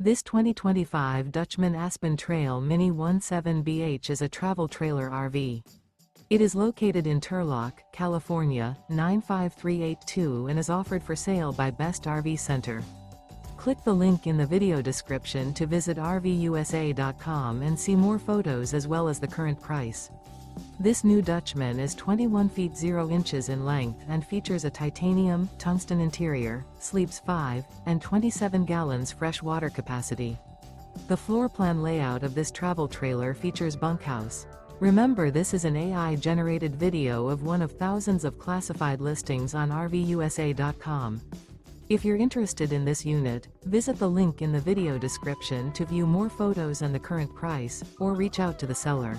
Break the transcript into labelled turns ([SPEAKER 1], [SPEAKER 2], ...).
[SPEAKER 1] This 2025 Dutchmen Aspen Trail Mini 17BH is a travel trailer RV. It is located in Turlock, California, 95382 and is offered for sale by Best RV Center. Click the link in the video description to visit RVUSA.com and see more photos as well as the current price. This new Dutchman is 21 feet 0 inches in length and features a titanium, tungsten interior, sleeps 5, and 27 gallons fresh water capacity. The floor plan layout of this travel trailer features bunkhouse. Remember, this is an AI-generated video of one of thousands of classified listings on RVUSA.com. If you're interested in this unit, visit the link in the video description to view more photos and the current price, or reach out to the seller.